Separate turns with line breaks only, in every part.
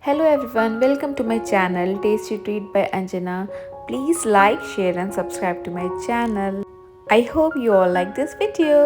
Hello everyone, welcome to my channel Tasty Treat by Anjana. Please like, share and subscribe to my channel. I hope you all like this video.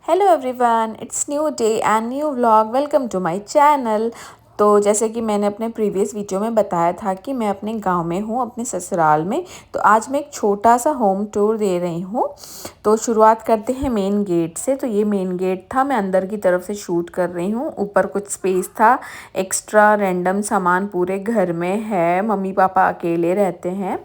Hello everyone, it's new day and new vlog. Welcome to my channel. तो जैसे कि मैंने अपने previous video में बताया था कि मैं अपने गांव में हूँ, अपने ससुराल में। तो आज मैं एक छोटा सा होम टूर दे रही हूँ। तो शुरुआत करते हैं मेन गेट से। तो ये मेन गेट था, मैं अंदर की तरफ से शूट कर रही हूँ। ऊपर कुछ स्पेस था, एक्स्ट्रा रैंडम सामान पूरे घर में है। मम्मी पापा अकेले रहते हैं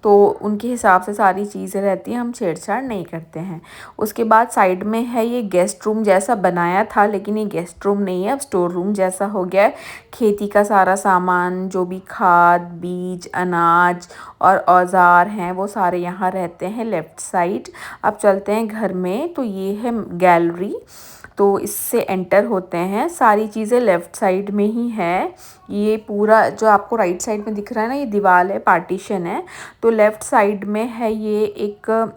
तो उनके हिसाब से सारी चीज़ें रहती हैं, हम छेड़छाड़ नहीं करते हैं। उसके बाद साइड में है ये गेस्ट रूम जैसा बनाया था, लेकिन ये गेस्ट रूम नहीं है, अब स्टोर रूम जैसा हो गया है। खेती का सारा सामान, जो भी खाद, बीज, अनाज और औज़ार हैं वो सारे यहाँ रहते हैं लेफ़्ट साइड। अब चलते हैं घर में। तो ये है गैलरी, तो इससे एंटर होते हैं। सारी चीज़ें लेफ़्ट साइड में ही है। ये पूरा जो आपको राइट साइड में दिख रहा है ना, ये दीवार है, पार्टीशन है। तो लेफ़्ट साइड में है ये एक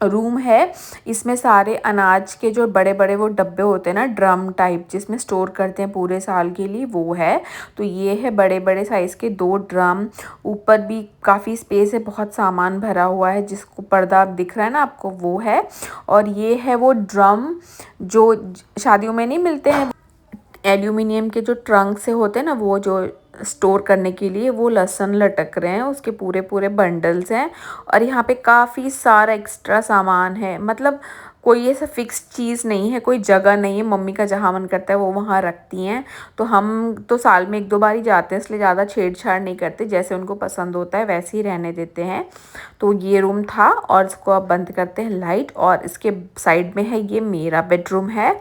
रूम है। इसमें सारे अनाज के जो बड़े बड़े वो डब्बे होते हैं ना, ड्रम टाइप, जिसमें स्टोर करते हैं पूरे साल के लिए, वो है। तो ये है बड़े बड़े साइज़ के 2 ड्रम। ऊपर भी काफ़ी स्पेस है, बहुत सामान भरा हुआ है। जिसको पर्दा दिख रहा है ना आपको, वो है। और ये है वो ड्रम जो शादियों में नहीं मिलते हैं, एल्यूमिनियम के जो ट्रंक से होते हैं ना, वो जो स्टोर करने के लिए, वो लहसुन लटक रहे हैं, उसके पूरे पूरे बंडल्स हैं। और यहाँ पे काफ़ी सारा एक्स्ट्रा सामान है। मतलब कोई ऐसा फिक्स चीज़ नहीं है, कोई जगह नहीं है। मम्मी का जहाँ मन करता है वो वहाँ रखती हैं। तो हम तो साल में 1-2 बार ही जाते हैं, इसलिए ज़्यादा छेड़छाड़ नहीं करते। जैसे उनको पसंद होता है वैसे ही रहने देते हैं। तो ये रूम था और इसको अब बंद करते हैं लाइट। और इसके साइड में है, ये मेरा बेडरूम है।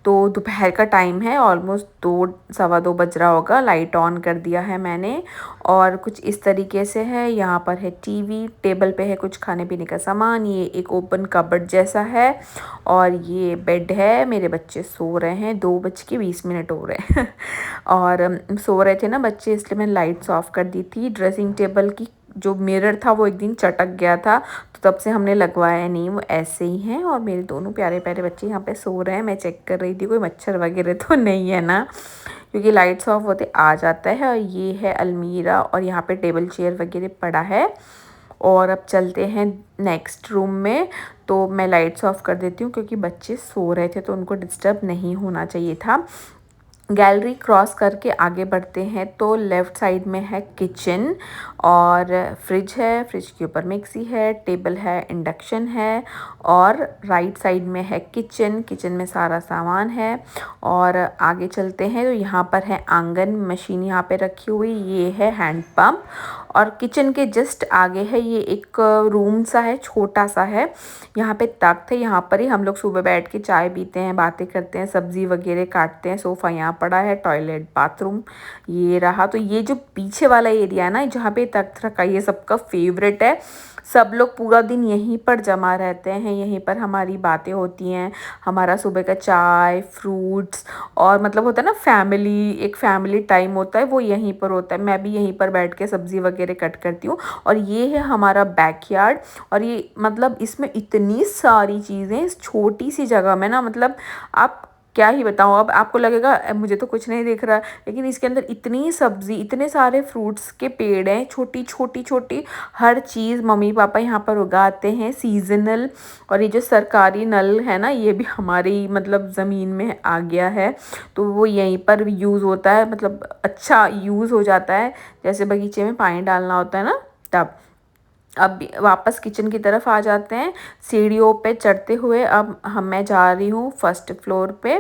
तो दोपहर का टाइम है, ऑलमोस्ट 2 सवा 2 बज रहा होगा। लाइट ऑन कर दिया है मैंने और कुछ इस तरीके से है। यहाँ पर है टीवी, टेबल पे है कुछ खाने पीने का सामान। ये एक ओपन कबर्ड जैसा है और ये बेड है। मेरे बच्चे सो रहे हैं, 2:20 हो रहे हैं और सो रहे थे ना बच्चे, इसलिए मैंने लाइट्स ऑफ कर दी थी। ड्रेसिंग टेबल की जो मिरर था वो एक दिन चटक गया था, तो तब से हमने लगवाया नहीं, वो ऐसे ही हैं। और मेरे दोनों प्यारे प्यारे बच्चे यहाँ पे सो रहे हैं। मैं चेक कर रही थी कोई मच्छर वगैरह तो नहीं है ना, क्योंकि लाइट्स ऑफ होते आ जाता है। और ये है अलमीरा और यहाँ पे टेबल चेयर वगैरह पड़ा है। और अब चलते हैं नेक्स्ट रूम में। तो मैं लाइट्स ऑफ कर देती हूँ क्योंकि बच्चे सो रहे थे तो उनको डिस्टर्ब नहीं होना चाहिए था। गैलरी क्रॉस करके आगे बढ़ते हैं तो लेफ़्ट साइड में है किचन और फ्रिज है। फ्रिज के ऊपर मिक्सी है, टेबल है, इंडक्शन है। और राइट साइड में है किचन, किचन में सारा सामान है। और आगे चलते हैं तो यहाँ पर है आंगन, मशीन यहाँ पे रखी हुई, ये है हैंड पंप। और किचन के जस्ट आगे है ये एक रूम सा है, छोटा सा है। यहाँ पे तख्त है, यहाँ पर ही हम लोग सुबह बैठ के चाय पीते हैं, बातें करते हैं, सब्जी वगैरह काटते हैं। सोफ़ा यहाँ पड़ा है, टॉयलेट, बाथरूम ये रहा। तो ये जो पीछे वाला एरिया है ना, जहाँ पे तख्त रखा, ये सबका फेवरेट है। सब लोग पूरा दिन यहीं पर जमा रहते हैं, यहीं पर हमारी बातें होती हैं, हमारा सुबह का चाय, फ्रूट्स और मतलब होता है ना फैमिली, एक फैमिली टाइम होता है, वो यहीं पर होता है। मैं भी यहीं पर बैठ के सब्ज़ी वगैरह कट करती हूँ। और ये है हमारा बैकयार्ड। और ये मतलब इसमें इतनी सारी चीज़ें इस छोटी सी जगह में ना, मतलब आप क्या ही बताऊँ। अब आपको लगेगा मुझे तो कुछ नहीं दिख रहा, लेकिन इसके अंदर इतनी सब्ज़ी, इतने सारे फ्रूट्स के पेड़ हैं, छोटी छोटी छोटी हर चीज़ मम्मी पापा यहाँ पर उगाते हैं, सीज़नल। और ये जो सरकारी नल है ना, ये भी हमारी मतलब ज़मीन में आ गया है, तो वो यहीं पर यूज़ होता है, मतलब अच्छा यूज़ हो जाता है। जैसे बगीचे में पानी डालना होता है ना, तब। अब वापस किचन की तरफ आ जाते हैं। सीढ़ियों पे चढ़ते हुए अब मैं जा रही हूँ फर्स्ट फ्लोर पे।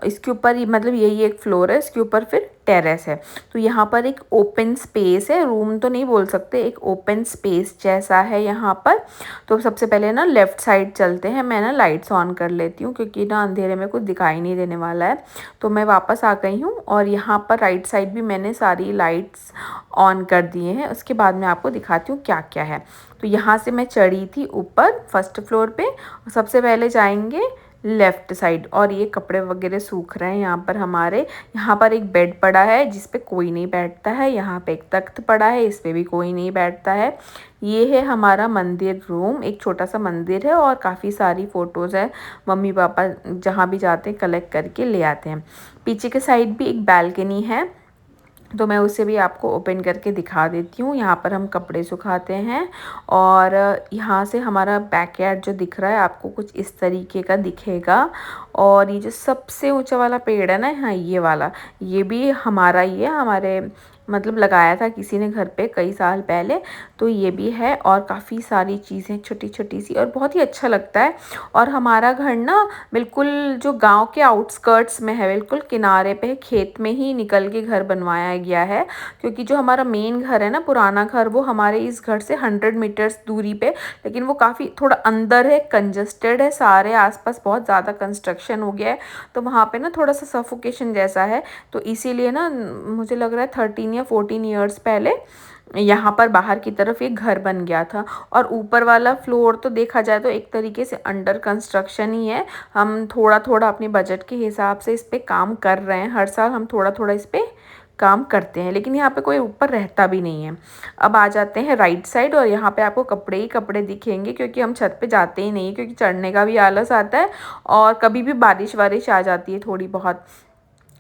इसके ऊपर ही मतलब यही एक फ्लोर है, इसके ऊपर फिर टेरेस है। तो यहाँ पर एक ओपन स्पेस है, रूम तो नहीं बोल सकते, एक ओपन स्पेस जैसा है यहाँ पर। तो सबसे पहले ना लेफ़्ट साइड चलते हैं। मैं ना लाइट्स ऑन कर लेती हूँ क्योंकि ना अंधेरे में कुछ दिखाई नहीं देने वाला है। तो मैं वापस आ गई हूँ और यहाँ पर राइट साइड भी मैंने सारी लाइट्स ऑन कर दिए हैं। उसके बाद मैं आपको दिखाती हूँ क्या क्या है। तो यहाँ से मैं चढ़ी थी ऊपर फर्स्ट फ्लोर पे। सबसे पहले जाएंगे लेफ़्ट साइड। और ये कपड़े वगैरह सूख रहे हैं यहाँ पर हमारे। यहाँ पर एक बेड पड़ा है जिस पे कोई नहीं बैठता है। यहाँ पे एक तख्त पड़ा है, इस पे भी कोई नहीं बैठता है। ये है हमारा मंदिर रूम, एक छोटा सा मंदिर है और काफ़ी सारी फ़ोटोज़ है। मम्मी पापा जहाँ भी जाते हैं कलेक्ट करके ले आते हैं। पीछे के साइड भी एक बालकनी है, तो मैं उसे भी आपको ओपन करके दिखा देती हूँ। यहाँ पर हम कपड़े सुखाते हैं और यहाँ से हमारा बैकयार्ड जो दिख रहा है आपको कुछ इस तरीके का दिखेगा। और ये जो सबसे ऊंचा वाला पेड़ है ना, हाँ ये वाला, ये भी हमारा ही है, हमारे मतलब लगाया था किसी ने घर पे कई साल पहले। तो ये भी है और काफ़ी सारी चीज़ें छोटी छोटी सी, और बहुत ही अच्छा लगता है। और हमारा घर ना बिल्कुल जो गांव के आउटस्कर्ट्स में है, बिल्कुल किनारे पे, खेत में ही निकल के घर बनवाया गया है। क्योंकि जो हमारा मेन घर है ना, पुराना घर, वो हमारे इस घर से 100 मीटर्स दूरी पे, लेकिन वो काफ़ी थोड़ा अंदर है, कंजस्टेड है, सारे आसपास बहुत ज़्यादा कंस्ट्रक्शन हो गया है। तो वहाँ पे ना थोड़ा सा सफोकेशन जैसा है। तो इसीलिए ना मुझे लग रहा है 13 या 14 ईयर्स पहले यहाँ पर बाहर की तरफ एक घर बन गया था। और ऊपर वाला फ्लोर तो देखा जाए तो एक तरीके से अंडर कंस्ट्रक्शन ही है। हम थोड़ा थोड़ा अपने बजट के हिसाब से इस पे काम कर रहे हैं। हर साल हम थोड़ा थोड़ा इस पे काम करते हैं, लेकिन यहाँ पे कोई ऊपर रहता भी नहीं है। अब आ जाते हैं राइट साइड, और यहाँ पे आपको कपड़े ही कपड़े दिखेंगे क्योंकि हम छत पे जाते ही नहीं, क्योंकि चढ़ने का भी आलस आता है और कभी भी बारिश वारिश आ जाती है थोड़ी बहुत,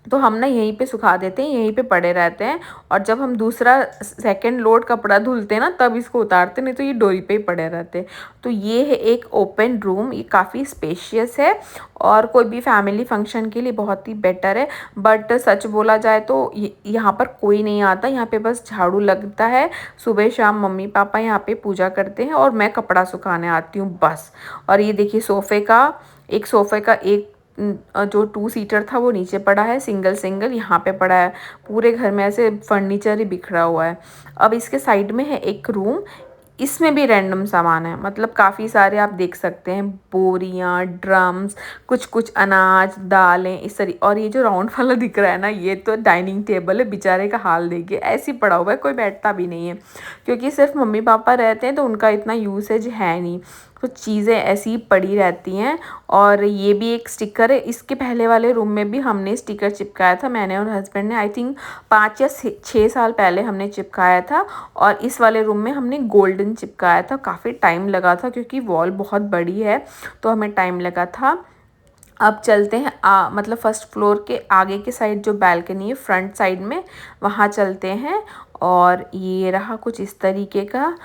तो हम ना यहीं पे सुखा देते हैं, यहीं पे पड़े रहते हैं। और जब हम दूसरा सेकंड लोड कपड़ा धुलते हैं ना, तब इसको उतारते, नहीं तो ये डोरी पे ही पड़े रहते हैं। तो ये है एक ओपन रूम, ये काफ़ी स्पेशियस है और कोई भी फैमिली फंक्शन के लिए बहुत ही बेटर है। बट सच बोला जाए तो यहाँ पर कोई नहीं आता, यहाँ पे बस झाड़ू लगता है। सुबह शाम मम्मी पापा यहाँ पे पूजा करते हैं और मैं कपड़ा सुखाने आती हूँ बस। और ये देखिए सोफ़े का एक जो 2 सीटर था वो नीचे पड़ा है, सिंगल सिंगल यहाँ पे पड़ा है। पूरे घर में ऐसे फर्नीचर ही बिखरा हुआ है। अब इसके साइड में है एक रूम, इसमें भी रैंडम सामान है, मतलब काफ़ी सारे आप देख सकते हैं, बोरियां, ड्रम्स, कुछ कुछ अनाज, दालें, इस तरीके। और ये जो राउंड वाला दिख रहा है ना, ये तो डाइनिंग टेबल है। बेचारे का हाल देखिए, ऐसे ही पड़ा हुआ है, कोई बैठता भी नहीं है क्योंकि सिर्फ मम्मी पापा रहते हैं तो उनका इतना यूसेज है नहीं, कुछ चीज़ें ऐसी पड़ी रहती हैं। और ये भी एक स्टिकर है, इसके पहले वाले रूम में भी हमने स्टिकर चिपकाया था, मैंने और हस्बैंड ने, आई थिंक 5 या 6 साल पहले हमने चिपकाया था। और इस वाले रूम में हमने गोल्डन चिपकाया था। काफ़ी टाइम लगा था क्योंकि वॉल बहुत बड़ी है, तो हमें टाइम लगा था। अब चलते हैं मतलब फर्स्ट फ्लोर के आगे के साइड जो बालकनी है फ्रंट साइड में, वहाँ चलते हैं। और ये रहा कुछ इस तरीके का।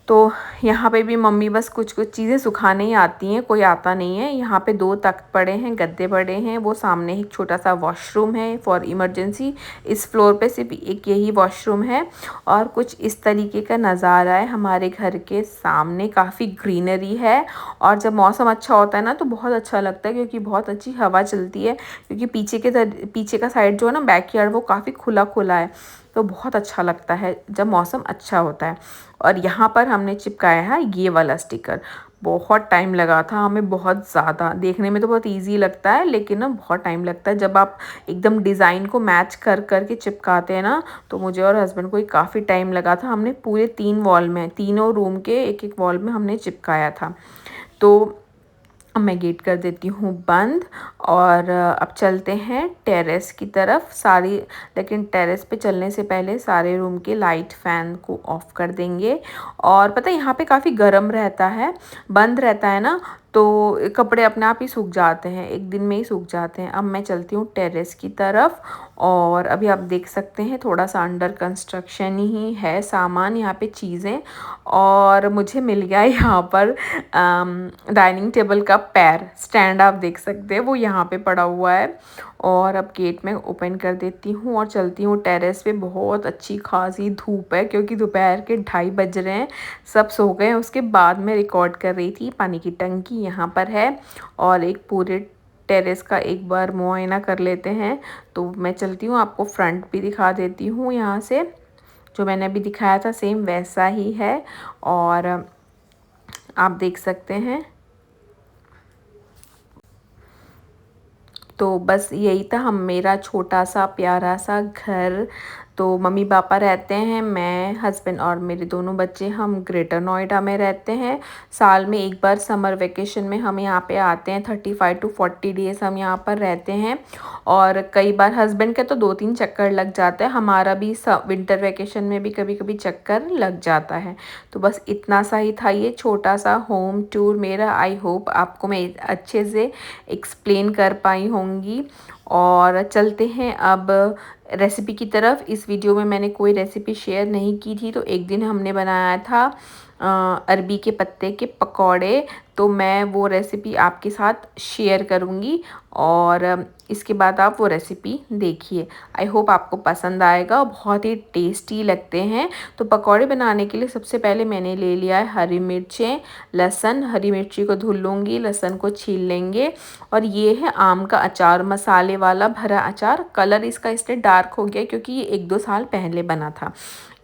तो यहाँ पे भी मम्मी बस कुछ कुछ चीज़ें सुखाने ही आती हैं, कोई आता नहीं है। यहाँ पे 2 तख्त पड़े हैं, गद्दे पड़े हैं, वो सामने एक छोटा सा वॉशरूम है फॉर इमरजेंसी। इस फ्लोर पे सिर्फ एक यही वॉशरूम है। और कुछ इस तरीके का नज़ारा है हमारे घर के सामने, काफ़ी ग्रीनरी है। और जब मौसम अच्छा होता है ना तो बहुत अच्छा लगता है क्योंकि बहुत अच्छी हवा चलती है, क्योंकि पीछे का साइड जो है ना, बैकयार्ड, वो काफ़ी खुला खुला है, तो बहुत अच्छा लगता है जब मौसम अच्छा होता है। और यहाँ पर हमने चिपकाया है ये वाला स्टिकर। बहुत टाइम लगा था हमें, बहुत ज़्यादा। देखने में तो बहुत इजी लगता है लेकिन ना बहुत टाइम लगता है जब आप एकदम डिज़ाइन को मैच कर कर के चिपकाते हैं ना। तो मुझे और हस्बैंड को काफ़ी टाइम लगा था। हमने पूरे 3 वॉल में, तीनों रूम के एक एक वॉल में हमने चिपकाया था। तो अब मैं गेट कर देती हूँ बंद और अब चलते हैं टेरेस की तरफ। लेकिन टेरेस पे चलने से पहले सारे रूम के लाइट फ़ैन को ऑफ़ कर देंगे। और पता है यहाँ पे काफ़ी गर्म रहता है, बंद रहता है ना, तो कपड़े अपने आप ही सूख जाते हैं, एक दिन में ही सूख जाते हैं। अब मैं चलती हूँ टेरेस की तरफ। और अभी आप देख सकते हैं थोड़ा सा अंडर कंस्ट्रक्शन ही है सामान, यहाँ पे चीज़ें। और मुझे मिल गया यहाँ पर डाइनिंग टेबल का पैर स्टैंड, आप देख सकते हैं वो यहाँ पे पड़ा हुआ है। और अब गेट में ओपन कर देती हूँ और चलती हूँ टेरेस पे। बहुत अच्छी खासी धूप है क्योंकि दोपहर के 2:30 बज रहे हैं, सब सो गए हैं। उसके बाद मैं रिकॉर्ड कर रही थी। पानी की टंकी यहाँ पर है और एक पूरे टेरेस का एक बार मुआयना कर लेते हैं। तो मैं चलती हूँ, आपको फ्रंट भी दिखा देती हूँ। यहाँ से जो मैंने अभी दिखाया था सेम वैसा ही है और आप देख सकते हैं। तो बस यही था मेरा छोटा सा प्यारा सा घर। तो मम्मी पापा रहते हैं, मैं, हस्बैंड और मेरे दोनों बच्चे, हम ग्रेटर नोएडा में रहते हैं। साल में एक बार समर वेकेशन में हम यहाँ पे आते हैं, 35 to 40 डेज़ हम यहाँ पर रहते हैं। और कई बार हस्बैंड का तो 2-3 चक्कर लग जाता है, हमारा भी विंटर वेकेशन में भी कभी कभी चक्कर लग जाता है। तो बस इतना सा ही था ये छोटा सा होम टूर मेरा। आई होप आपको मैं अच्छे से एक्सप्लेन कर पाई होंगी। और चलते हैं अब रेसिपी की तरफ। इस वीडियो में मैंने कोई रेसिपी शेयर नहीं की थी, तो एक दिन हमने बनाया था अरबी के पत्ते के पकौड़े, तो मैं वो रेसिपी आपके साथ शेयर करूँगी और इसके बाद आप वो रेसिपी देखिए। आई होप आपको पसंद आएगा, बहुत ही टेस्टी लगते हैं। तो पकौड़े बनाने के लिए सबसे पहले मैंने ले लिया है हरी मिर्चें, लहसुन। हरी मिर्ची को धुल लूँगी, लहसुन को छील लेंगे। और ये है आम का अचार, मसाले वाला भरा अचार। कलर इसका इसलिए डार्क हो गया क्योंकि ये 1-2 साल पहले बना था।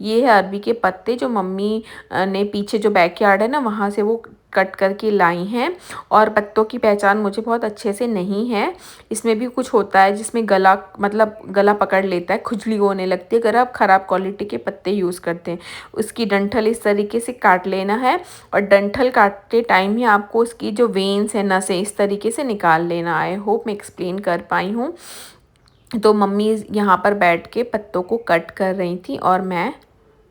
ये है अरबी के पत्ते जो मम्मी ने पीछे जो बैकयार्ड है ना वहाँ से वो कट करके लाई हैं। और पत्तों की पहचान मुझे बहुत अच्छे से नहीं है। इसमें भी कुछ होता है जिसमें गला मतलब गला पकड़ लेता है, खुजली होने लगती है अगर आप ख़राब क्वालिटी के पत्ते यूज़ करते हैं। उसकी डंठल इस तरीके से काट लेना है और डंठल काटते टाइम ही आपको उसकी जो वेन्स है, नसें, इस तरीके से निकाल लेना। आई होप मैं एक्सप्लेन कर पाई हूँ। तो मम्मी यहाँ पर बैठ के पत्तों को कट कर रही थी और मैं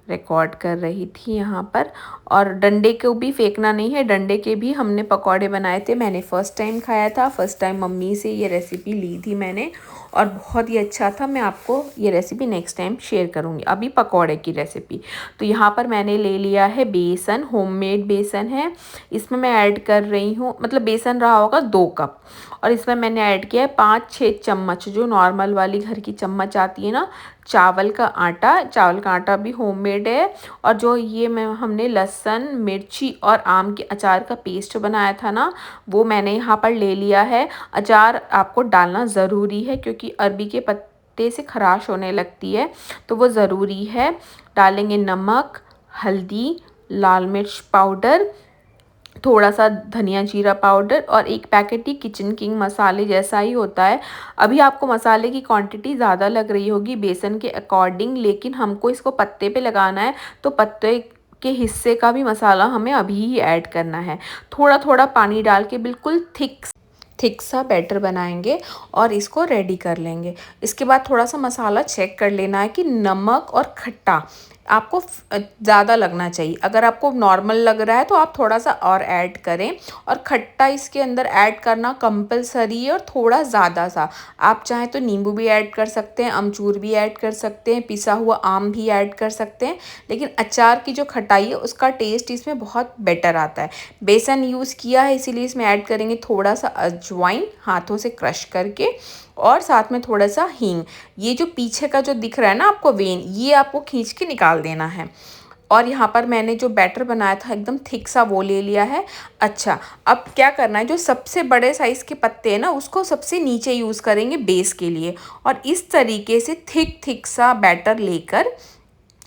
रिकॉर्ड कर रही थी यहाँ पर। और डंडे को भी फेंकना नहीं है, डंडे के भी हमने पकौड़े बनाए थे। मैंने फ़र्स्ट टाइम खाया था, फ़र्स्ट टाइम मम्मी से ये रेसिपी ली थी मैंने और बहुत ही अच्छा था। मैं आपको ये रेसिपी नेक्स्ट टाइम शेयर करूँगी। अभी पकौड़े की रेसिपी। तो यहाँ पर मैंने ले लिया है बेसन, होममेड बेसन है। इसमें मैं ऐड कर रही हूँ, मतलब बेसन रहा होगा 2 कप, और इसमें मैंने ऐड किया है 5-6 चम्मच जो नॉर्मल वाली घर की चम्मच आती है ना, चावल का आटा। चावल का आटा भी होममेड है। और जो ये हमने लहसुन, मिर्ची और आम के अचार का पेस्ट बनाया था ना, वो मैंने यहाँ पर ले लिया है। अचार आपको डालना ज़रूरी है क्योंकि अरबी के पत्ते से खराश होने लगती है, तो वो ज़रूरी है। डालेंगे नमक, हल्दी, लाल मिर्च पाउडर, थोड़ा सा धनिया जीरा पाउडर और 1 पैकेट ही किचन किंग मसाले जैसा ही होता है। अभी आपको मसाले की क्वांटिटी ज़्यादा लग रही होगी बेसन के अकॉर्डिंग, लेकिन हमको इसको पत्ते पे लगाना है तो पत्ते के हिस्से का भी मसाला हमें अभी ही ऐड करना है। थोड़ा थोड़ा पानी डाल के बिल्कुल थिक सा बैटर बनाएंगे और इसको रेडी कर लेंगे। इसके बाद थोड़ा सा मसाला चेक कर लेना है कि नमक और खट्टा आपको ज़्यादा लगना चाहिए। अगर आपको नॉर्मल लग रहा है तो आप थोड़ा सा और ऐड करें। और खट्टा इसके अंदर ऐड करना कंपलसरी है और थोड़ा ज़्यादा सा। आप चाहें तो नींबू भी ऐड कर सकते हैं, अमचूर भी ऐड कर सकते हैं, पिसा हुआ आम भी ऐड कर सकते हैं, लेकिन अचार की जो खटाई है उसका टेस्ट इसमें बहुत बेटर आता है। बेसन यूज़ किया है इसीलिए इसमें ऐड करेंगे थोड़ा सा अजवाइन हाथों से क्रश करके, और साथ में थोड़ा सा हींग। ये जो पीछे का जो दिख रहा है ना आपको वेन, ये आपको खींच के निकाल देना है। और यहाँ पर मैंने जो बैटर बनाया था एकदम थिक सा वो ले लिया है। अच्छा, अब क्या करना है, जो सबसे बड़े साइज़ के पत्ते हैं ना उसको सबसे नीचे यूज़ करेंगे बेस के लिए। और इस तरीके से थिक सा बैटर लेकर,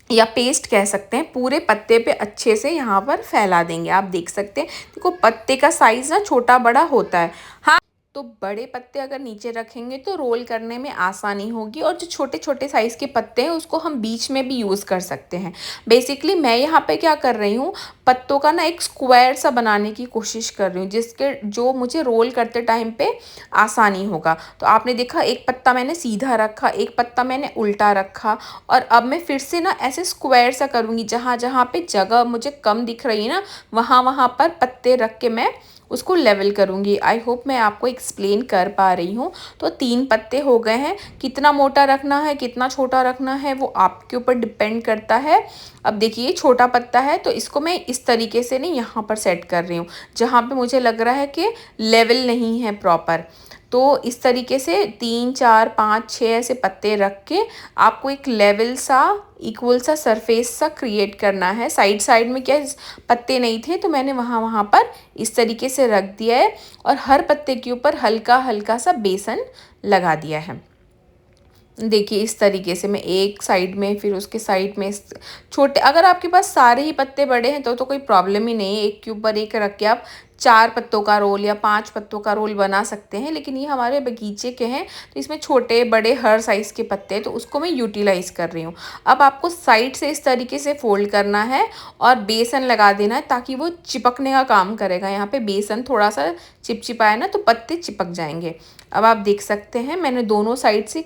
या पेस्ट कह सकते हैं, पूरे पत्ते पे अच्छे से यहाँ पर फैला देंगे। आप देख सकते हैं, देखो पत्ते का साइज़ ना छोटा बड़ा होता है। हाँ, तो बड़े पत्ते अगर नीचे रखेंगे तो रोल करने में आसानी होगी, और जो छोटे छोटे साइज़ के पत्ते हैं उसको हम बीच में भी यूज़ कर सकते हैं। बेसिकली मैं यहाँ पे क्या कर रही हूँ, पत्तों का ना एक स्क्वायर सा बनाने की कोशिश कर रही हूँ जिसके जो मुझे रोल करते टाइम पे आसानी होगा। तो आपने देखा, एक पत्ता मैंने सीधा रखा, एक पत्ता मैंने उल्टा रखा, और अब मैं फिर से ना ऐसे स्क्वायर सा करूँगी। जहाँ जहाँ पे जगह मुझे कम दिख रही है ना, वहाँ वहाँ पर पत्ते रख के मैं उसको लेवल करूँगी। आई होप मैं आपको एक्सप्लेन कर पा रही हूँ। तो 3 पत्ते हो गए हैं। कितना मोटा रखना है कितना छोटा रखना है वो आपके ऊपर डिपेंड करता है। अब देखिए छोटा पत्ता है तो इसको मैं इस तरीके से नहीं यहाँ पर सेट कर रही हूँ जहाँ पे मुझे लग रहा है कि लेवल नहीं है प्रॉपर। तो इस तरीके से 3 4 5 6 ऐसे पत्ते रख के आपको एक लेवल सा इक्वल सा सरफेस सा क्रिएट करना है। साइड साइड में क्या पत्ते नहीं थे तो मैंने वहाँ वहाँ पर इस तरीके से रख दिया है, और हर पत्ते के ऊपर हल्का हल्का सा बेसन लगा दिया है। देखिए इस तरीके से मैं एक साइड में, फिर उसके साइड में छोटे, अगर आपके पास सारे ही पत्ते बड़े हैं तो कोई प्रॉब्लम ही नहीं है, एक के ऊपर एक रख के आप 4 पत्तों का रोल या 5 पत्तों का रोल बना सकते हैं। लेकिन ये हमारे बगीचे के हैं तो इसमें छोटे बड़े हर साइज़ के पत्ते हैं, तो उसको मैं यूटिलाइज़ कर रही हूँ। अब आपको साइड से इस तरीके से फ़ोल्ड करना है और बेसन लगा देना है ताकि वो चिपकने का काम करेगा। यहाँ पे बेसन थोड़ा सा चिपचिपा है ना, तो पत्ते चिपक जाएंगे। अब आप देख सकते हैं मैंने दोनों साइड से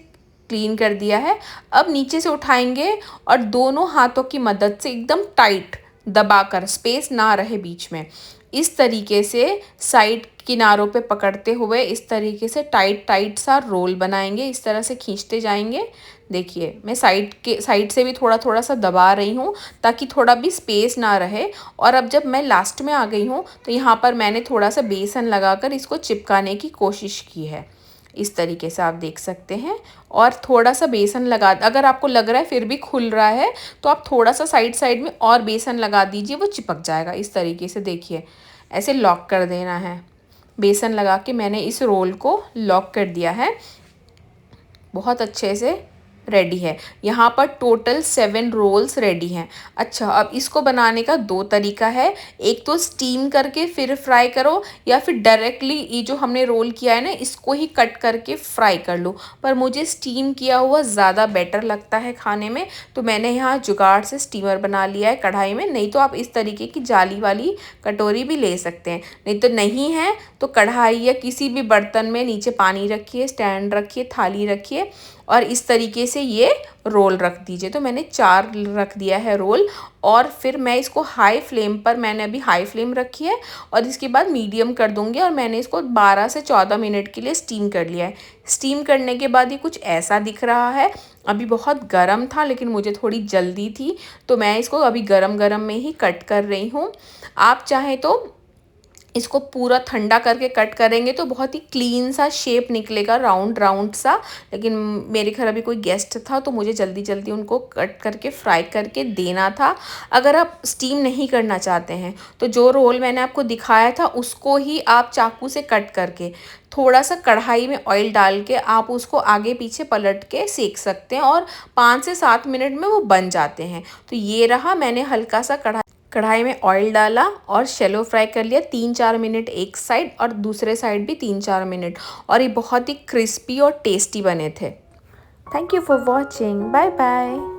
क्लीन कर दिया है। अब नीचे से उठाएंगे और दोनों हाथों की मदद से एकदम टाइट दबाकर, स्पेस ना रहे बीच में, इस तरीके से साइड किनारों पे पकड़ते हुए इस तरीके से टाइट टाइट सा रोल बनाएंगे। इस तरह से खींचते जाएंगे। देखिए मैं साइड से भी थोड़ा थोड़ा सा दबा रही हूँ ताकि थोड़ा भी स्पेस ना रहे। और अब जब मैं लास्ट में आ गई हूँ तो यहाँ पर मैंने थोड़ा सा बेसन लगाकर इसको चिपकाने की कोशिश की है। इस तरीके से आप देख सकते हैं। और थोड़ा सा बेसन लगा, अगर आपको लग रहा है फिर भी खुल रहा है तो आप थोड़ा सा साइड साइड में और बेसन लगा दीजिए, वो चिपक जाएगा। इस तरीके से देखिए ऐसे लॉक कर देना है। बेसन लगा के मैंने इस रोल को लॉक कर दिया है, बहुत अच्छे से रेडी है। यहाँ पर टोटल 7 रोल्स रेडी हैं। अच्छा, अब इसको बनाने का 2 तरीका है। एक तो स्टीम करके फिर फ्राई करो, या फिर डायरेक्टली ये जो हमने रोल किया है ना इसको ही कट करके फ्राई कर लो। पर मुझे स्टीम किया हुआ ज़्यादा बेटर लगता है खाने में, तो मैंने यहाँ जुगाड़ से स्टीमर बना लिया है कढ़ाई में। नहीं तो आप इस तरीके की जाली वाली कटोरी भी ले सकते हैं। नहीं तो नहीं है तो कढ़ाई या किसी भी बर्तन में नीचे पानी रखिए, स्टैंड रखिए, थाली रखिए और इस तरीके से ये रोल रख दीजिए। तो मैंने 4 रख दिया है रोल। और फिर मैं इसको हाई फ्लेम पर, मैंने अभी हाई फ्लेम रखी है और इसके बाद मीडियम कर दूंगी। और मैंने इसको 12 से 14 मिनट के लिए स्टीम कर लिया है। स्टीम करने के बाद ये कुछ ऐसा दिख रहा है। अभी बहुत गर्म था लेकिन मुझे थोड़ी जल्दी थी, तो मैं इसको अभी गरम गरम में ही कट कर रही हूँ। आप चाहें तो इसको पूरा ठंडा करके कट करेंगे तो बहुत ही क्लीन सा शेप निकलेगा, राउंड राउंड सा। लेकिन मेरे घर अभी कोई गेस्ट था तो मुझे जल्दी जल्दी उनको कट करके फ्राई करके देना था। अगर आप स्टीम नहीं करना चाहते हैं तो जो रोल मैंने आपको दिखाया था उसको ही आप चाकू से कट करके थोड़ा सा कढ़ाई में ऑयल डाल के आप उसको आगे पीछे पलट के सेक सकते हैं और 5 से 7 मिनट में वो बन जाते हैं। तो ये रहा, मैंने हल्का सा कढ़ाई में ऑयल डाला और शैलो फ्राई कर लिया 3-4 मिनट एक साइड और दूसरे साइड भी 3-4 मिनट, और ये बहुत ही क्रिस्पी और टेस्टी बने थे। Thank you for watching, bye bye.